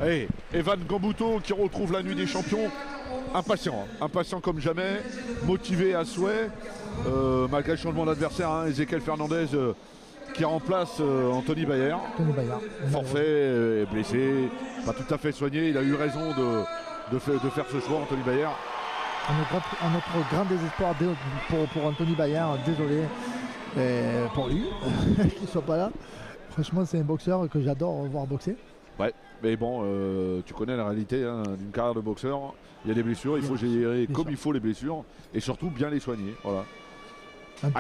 Hey, Evan Gambuto qui retrouve la nuit des champions. Impatient, hein. Impatient comme jamais, motivé à souhait. Malgré le changement d'adversaire, hein, Ezequiel Fernandez qui remplace Anthony Bayer. Anthony Bayer. Forfait, blessé, pas tout à fait soigné. Il a eu raison de faire ce choix, Anthony Bayer. Un autre grand désespoir pour Anthony Bayer, désolé pour lui qu'il ne soit pas là. Franchement, c'est un boxeur que j'adore voir boxer. Ouais, mais bon, tu connais la réalité hein, d'une carrière de boxeur. Il y a des blessures, il faut gérer comme il faut les blessures et surtout bien les soigner. Voilà.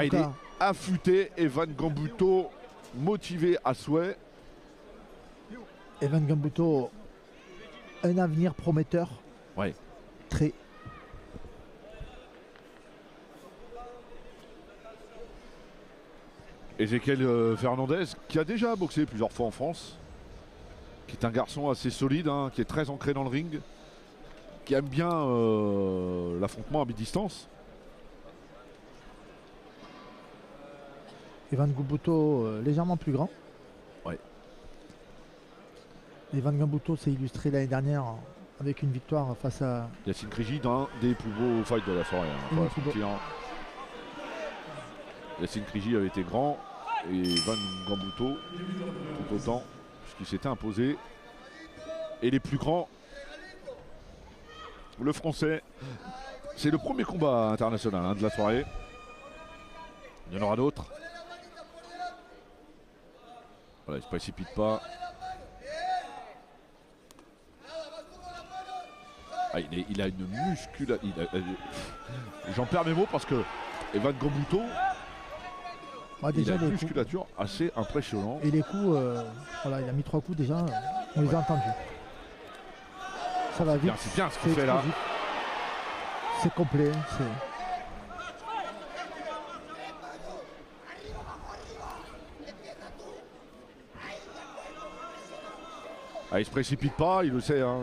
Il est affûté, Evan Gambuto, motivé à souhait. Evan Gambuto, un avenir prometteur. Ouais. Très. Ezequiel Fernandez, qui a déjà boxé plusieurs fois en France, qui est un garçon assez solide, hein, qui est très ancré dans le ring, qui aime bien l'affrontement à mi-distance. Evan Gambuto, légèrement plus grand. Ouais. Evan Gambuto s'est illustré l'année dernière avec une victoire face à Yacine Krigi dans un des plus beaux fights de la soirée. Hein, Yacine Krigi avait été grand et Evan Gambuto tout autant, puisqu'il s'était imposé. Et les plus grands, le français, c'est le premier combat international hein, de la soirée. Il y en aura d'autres. Voilà, il se précipite pas. Ah, il a une musculature. J'en perds mes mots parce que Evan Gambuto, déjà il a une musculature assez impressionnante. Et les coups, voilà, il a mis 3 coups déjà, on les a entendus. Ça va vite. C'est bien ce qu'il fait là. C'est complet. Ah, il se précipite pas, il le sait. Hein.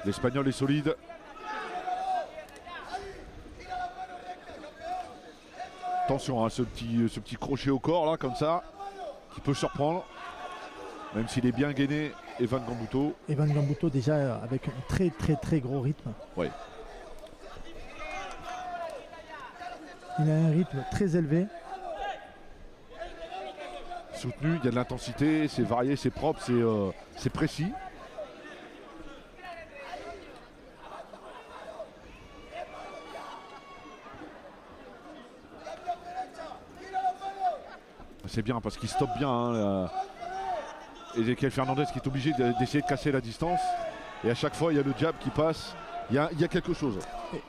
L'Espagnol est solide. Attention, hein, ce petit crochet au corps là, comme ça, qui peut surprendre. Même s'il est bien gainé, Evan Gambuto. Evan Gambuto déjà avec un très gros rythme. Ouais. Il a un rythme très élevé. Soutenu, il y a de l'intensité, c'est varié, c'est propre, c'est précis. C'est bien parce qu'il stoppe bien. Hein, Ezequiel Fernandez qui est obligé d'essayer de casser la distance. Et à chaque fois, il y a le jab qui passe. Il y a quelque chose.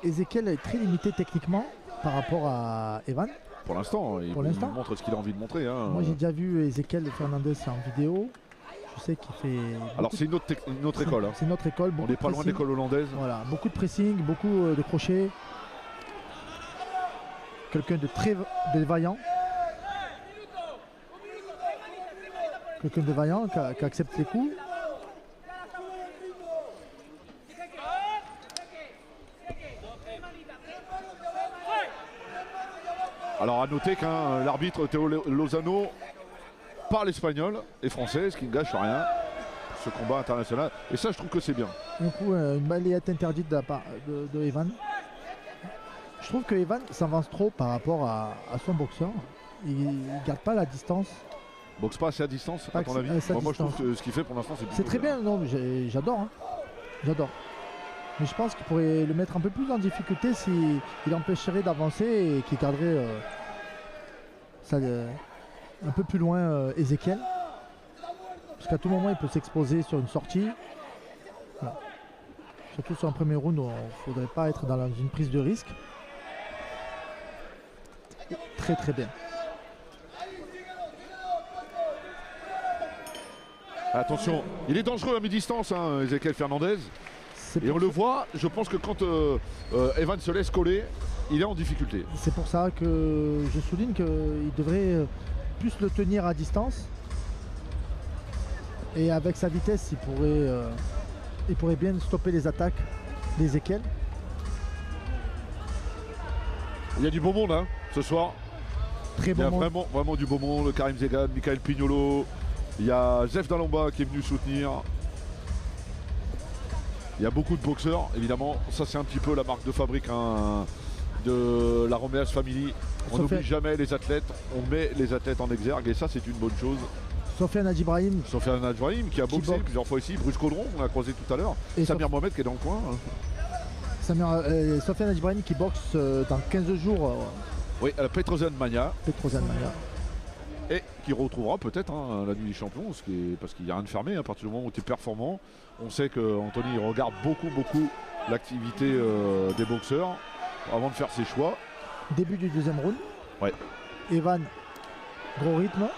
Ezequiel est très limité techniquement par rapport à Evan. Pour l'instant, il montre ce qu'il a envie de montrer. Hein. Moi, j'ai déjà vu Ezequiel Fernandez en vidéo. Je sais qu'il fait. Alors, c'est une autre école. Hein. C'est une autre école. On n'est pas loin de l'école hollandaise. Voilà, beaucoup de pressing, beaucoup de crochets. Quelqu'un de très vaillant. Quelqu'un de vaillant qui accepte les coups. Alors à noter qu'un l'arbitre Théo Lozano parle espagnol et français, ce qui ne gâche rien ce combat international. Et ça, je trouve que c'est bien. Du coup, une balayette interdite de la part de Evan. Je trouve que Evan s'avance trop par rapport à son boxeur. Il ne garde pas la distance. Boxe pas assez à distance, à ton avis? Moi, je trouve que ce qu'il fait pour l'instant, c'est très bien. Non, j'adore. Hein. J'adore. Mais je pense qu'il pourrait le mettre un peu plus en difficulté s'il empêcherait d'avancer et qu'il garderait ça, un peu plus loin Ezequiel. Parce qu'à tout moment, il peut s'exposer sur une sortie. Voilà. Surtout sur un premier round, il ne faudrait pas être dans une prise de risque. Très bien. Attention, il est dangereux à mi-distance, hein, Ezequiel Fernandez. Et on le voit, je pense que quand Evan se laisse coller, il est en difficulté. C'est pour ça que je souligne qu'il devrait plus le tenir à distance. Et avec sa vitesse, il pourrait bien stopper les attaques d'Ezequiel. Il y a du beau monde hein, ce soir. Très bon monde. Il y a vraiment du beau monde. Karim Zegan, Michael Pignolo. Il y a Zef Dalomba qui est venu soutenir. Il y a beaucoup de boxeurs, évidemment. Ça, c'est un petit peu la marque de fabrique hein, de la Romeas Family. On n'oublie jamais les athlètes, on met les athlètes en exergue et ça, c'est une bonne chose. Sofiane Hadjibrahim. Sofiane Hadjibrahim qui a boxé plusieurs fois ici. Bruce Caudron, on l'a croisé tout à l'heure. Et Samir Mohamed qui est dans le coin. Sofiane Hadjibrahim qui boxe dans 15 jours. Oui, à la Petrosian Mania. Et qui retrouvera peut-être hein, la nuit des champions, parce qu'il n'y a rien de fermé à partir du moment où tu es performant. On sait qu'Anthony regarde beaucoup l'activité des boxeurs avant de faire ses choix. Début du deuxième round. Ouais. Evan, gros rythme.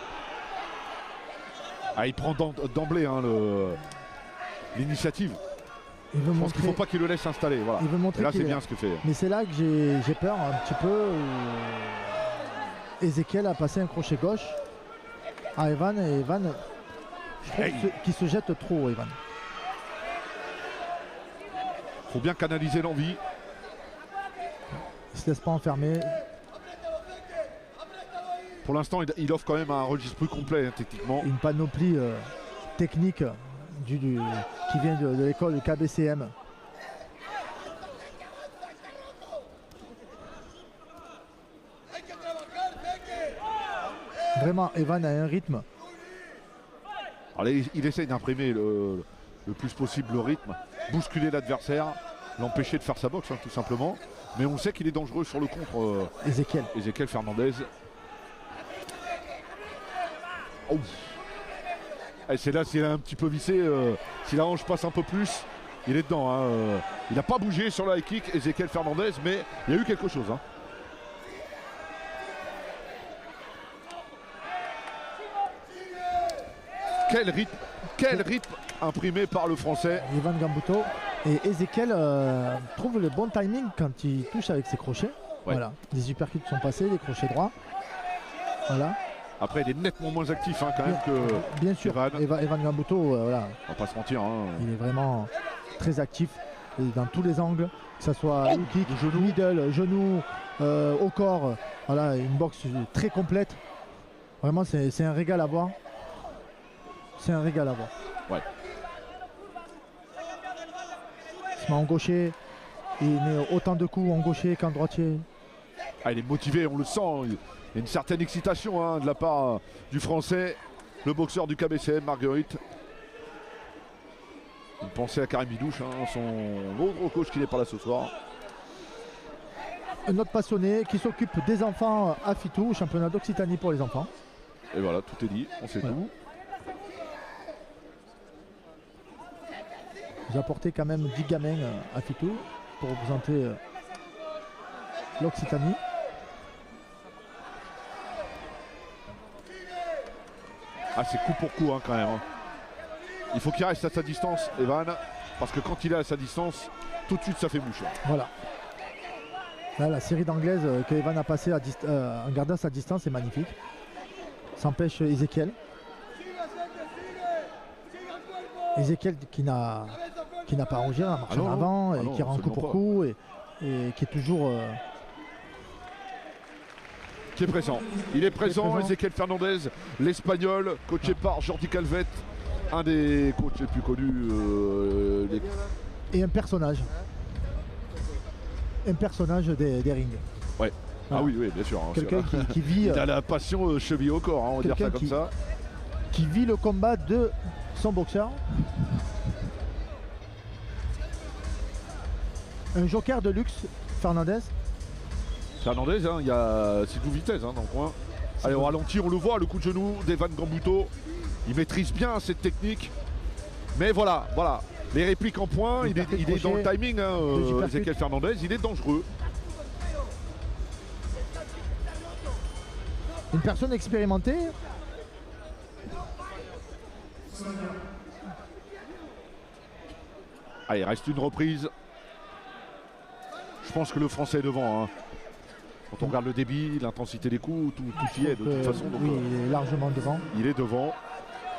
Ah, il prend d'emblée hein, l'initiative. Je pense qu'il ne faut pas qu'il le laisse s'installer. Voilà. Il veut montrer là, c'est bien ce que fait. Mais c'est là que j'ai peur un petit peu. Ezekiel a passé un crochet gauche à Evan et Evan qui se jette trop, Evan. Faut bien canaliser l'envie. Il se laisse pas enfermer. Pour l'instant, il offre quand même un registre plus complet hein, techniquement. Une panoplie technique qui vient de l'école du KBCM. Vraiment, Evan a un rythme. Alors, il essaye d'imprimer le plus possible le rythme, bousculer l'adversaire, l'empêcher de faire sa boxe, hein, tout simplement. Mais on sait qu'il est dangereux sur le contre. Ezekiel Fernandez. Oh. Et c'est là, s'il a un petit peu vissé, si la hanche passe un peu plus, il est dedans. Hein. Il n'a pas bougé sur la high kick, Ezekiel Fernandez, mais il y a eu quelque chose. Hein. Quel rythme imprimé par le français. Evan Gambuto. Et Ezekiel trouve le bon timing quand il touche avec ses crochets. Ouais. Voilà. Les uppercuts sont passés, les crochets droits. Voilà. Après, il est nettement moins actif hein, quand même que bien sûr. Evan Gambuto, voilà. On va pas se mentir. Hein. Il est vraiment très actif dans tous les angles, que ce soit low kick, middle, genou, au corps. Voilà, une boxe très complète. Vraiment, c'est un régal à voir. C'est un régal à voir. Ouais. Il se met en gaucher. Il met autant de coups en gaucher qu'en droitier. Ah, il est motivé, on le sent. Il y a une certaine excitation hein, de la part du français, le boxeur du KBCM, Marguerite. Une pensée à Karim Bidouche, hein, son gros coach qui n'est pas là ce soir. Un autre passionné qui s'occupe des enfants à Fitou, championnat d'Occitanie pour les enfants. Et voilà, tout est dit, on sait tout. J'ai apporté quand même 10 gamins à Fitou pour représenter l'Occitanie. Ah, c'est coup pour coup hein, quand même. Hein. Il faut qu'il reste à sa distance, Evan, parce que quand il est à sa distance, tout de suite ça fait mouche. Voilà. Là, la série d'anglaises que Evan a passé en gardant sa distance est magnifique. S'empêche Ezekiel. Ezekiel qui n'a pas rangé, a marché en avant, et qui rend coup pour coup et qui est toujours... Qui est présent. Il est présent, Ezekiel Fernandez, l'Espagnol, coaché par Jordi Calvet, un des coachs les plus connus. Et un personnage. Un personnage des rings. Ouais. Voilà. Ah oui, bien sûr. Hein, quelqu'un qui vit... Il a la passion cheville au corps, hein, on va dire ça comme ça. Qui vit le combat de son boxeur. Un joker de luxe, Fernandez. Fernandez, hein, il y a 6 coups vitesse hein, dans le coin. Allez, au ralenti, on le voit, le coup de genou d'Evan Gambuto. Il maîtrise bien cette technique. Mais voilà. Les répliques en point, il est dans le timing, hein, Ezekiel Fernandez, il est dangereux. Une personne expérimentée. Allez, il reste une reprise. Je pense que le français est devant. Hein. Quand on regarde le débit, l'intensité des coups, tout y est de toute façon. Donc, oui, il est largement devant. Il est devant.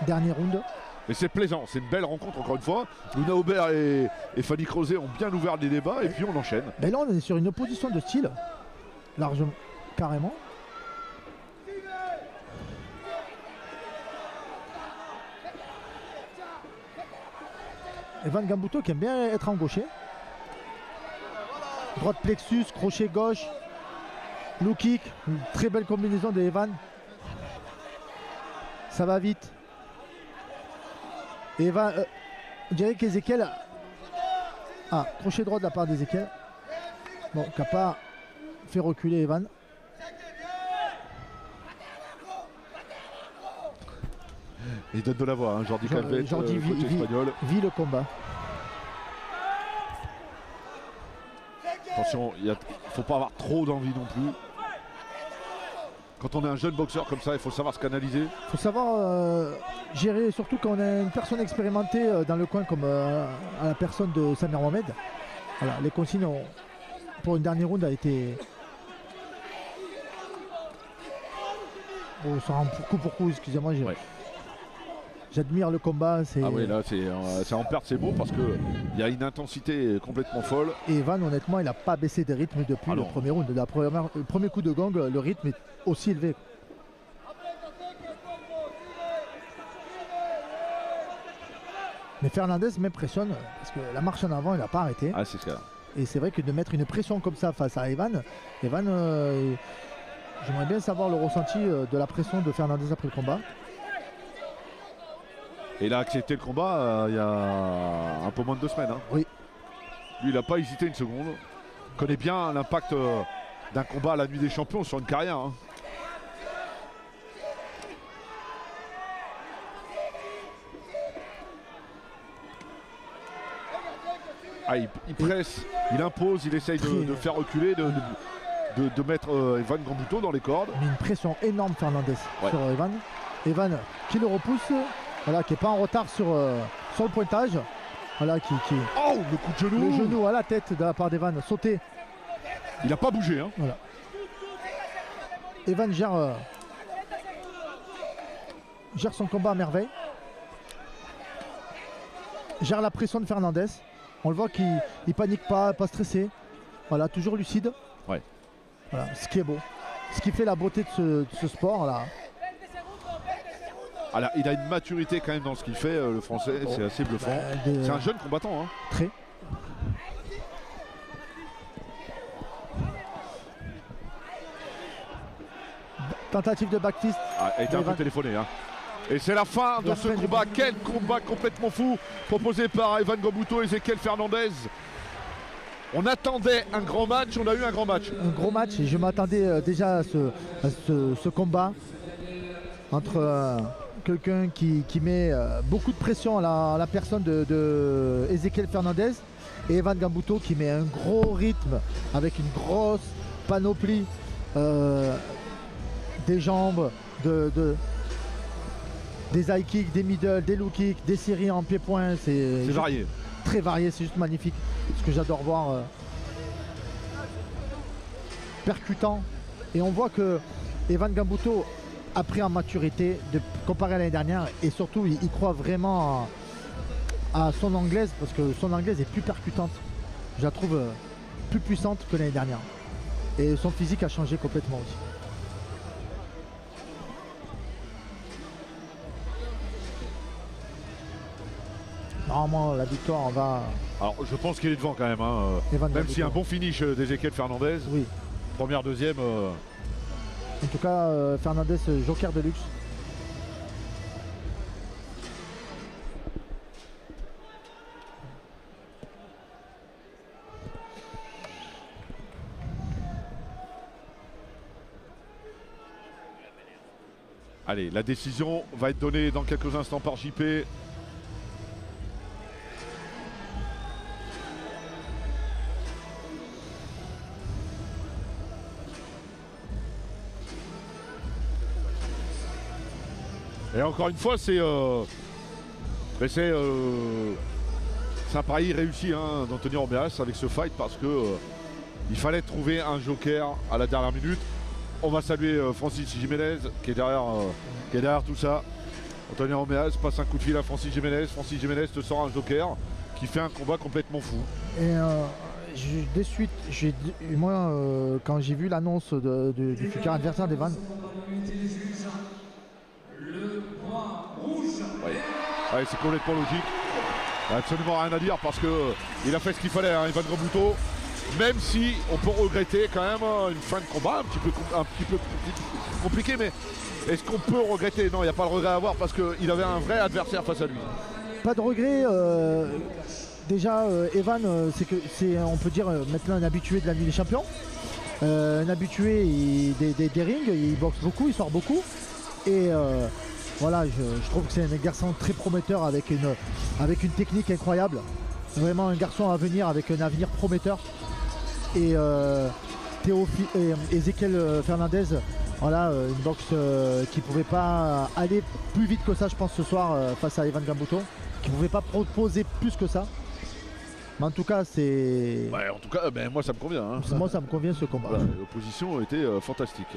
Dernier round. Mais c'est plaisant, c'est une belle rencontre encore une fois. Luna Aubert et Fanny Crozet ont bien ouvert les débats et puis on enchaîne. Mais là on est sur une opposition de style, largement, carrément. Evan Gambuto qui aime bien être en gaucher. Droite plexus, crochet gauche, low kick, une très belle combinaison de Evan. Ça va vite. Evan, on dirait qu'Ezekiel. Ah, crochet droit de la part d'Ezekiel. Bon, qui n'a pas fait reculer Evan. Il donne de la voix, hein, Jordi Calvet, Jordi vit le combat. Attention, il ne faut pas avoir trop d'envie non plus. Quand on est un jeune boxeur comme ça, il faut savoir se canaliser. Il faut savoir gérer, surtout quand on a une personne expérimentée dans le coin comme à la personne de Samir Mohamed. Voilà, les consignes pour une dernière round a été... Oh, ça rend coup pour coup, excusez-moi. J'admire le combat. Ah oui, là, c'est en perte, c'est beau parce qu'il y a une intensité complètement folle. Et Evan, honnêtement, il n'a pas baissé de rythme depuis le premier round. Le premier coup de gong, le rythme est aussi élevé. Mais Fernandez m'impressionne parce que la marche en avant, il n'a pas arrêté. Ah, c'est ça. Et c'est vrai que de mettre une pression comme ça face à Evan, j'aimerais bien savoir le ressenti de la pression de Fernandez après le combat. Et il a accepté le combat il y a un peu moins de 2 semaines. Hein. Oui. Lui, il n'a pas hésité une seconde. Il connaît bien l'impact d'un combat à la nuit des champions sur une carrière. Hein. Ah, il presse, il impose, il essaye de faire reculer, de mettre Evan Gambuto dans les cordes. Mais une pression énorme Fernandez sur Evan. Evan qui le repousse. Voilà, qui n'est pas en retard sur le pointage. Voilà, Oh, le coup de genou. Le genou à la tête de la part d'Evan, sauté. Il n'a pas bougé. Hein. Voilà. Evan gère son combat à merveille. Gère la pression de Fernandez. On le voit qu'il ne panique pas stressé. Voilà, toujours lucide. Ouais. Voilà, ce qui est beau. Ce qui fait la beauté de ce sport là. Alors, il a une maturité quand même dans ce qu'il fait, le français, c'est assez bluffant. C'est un jeune combattant. Hein. Très. Tentative de backfist. Ah, il était un peu téléphoné. Hein. Et c'est la fin de ce combat. Quel combat complètement fou proposé par Evan Gambuto et Ezekiel Fernandez. On attendait un grand match, on a eu un grand match. Un gros match et je m'attendais déjà à ce combat entre... quelqu'un qui met beaucoup de pression à la personne de Ezekiel Fernandez et Evan Gambuto qui met un gros rythme avec une grosse panoplie des jambes, des high kicks, des middle, des low kicks, des séries en pied-point. C'est varié. Très varié, c'est juste magnifique. Ce que j'adore voir. Percutant. Et on voit que Evan Gambuto a pris en maturité comparé à l'année dernière et surtout il croit vraiment à son anglaise parce que son anglaise est plus percutante. Je la trouve plus puissante que l'année dernière. Et son physique a changé complètement aussi. Normalement la victoire va... Alors je pense qu'il est devant quand même. Hein. Même s'il y a un bon finish d'Ezekiel Fernandez. Oui. Première, deuxième. En tout cas, Fernandez, joker de luxe. Allez, la décision va être donnée dans quelques instants par JP. Et encore une fois, c'est un pari réussi hein, d'Anthony Ormeas avec ce fight parce que il fallait trouver un joker à la dernière minute. On va saluer Francis Jiménez qui est derrière tout ça. Anthony Ormeas passe un coup de fil à Francis Jiménez. Francis Jiménez te sort un joker qui fait un combat complètement fou. Et de suite, quand j'ai vu l'annonce du futur adversaire d'Evan, ouais, c'est complètement logique. Absolument rien à dire parce qu'il a fait ce qu'il fallait, hein, Ivan Gambouto. Même si on peut regretter quand même une fin de combat un petit peu compliquée, mais est-ce qu'on peut regretter? Non, il n'y a pas de regret à avoir parce qu'il avait un vrai adversaire face à lui. Pas de regret. Déjà, Evan, on peut dire maintenant un habitué de la Ligue des Champions. Un habitué des rings, il boxe beaucoup, il sort beaucoup. Et voilà, je trouve que c'est un garçon très prometteur avec une technique incroyable. Vraiment un garçon à venir avec un avenir prometteur. Et Ezequiel Fernandez, voilà, une boxe qui ne pouvait pas aller plus vite que ça, je pense, ce soir face à Ivan Gambouto, qui ne pouvait pas proposer plus que ça. Mais en tout cas, c'est. Ouais, en tout cas, moi ça me convient. Hein. Moi ça me convient ce combat. Voilà, l'opposition était fantastique.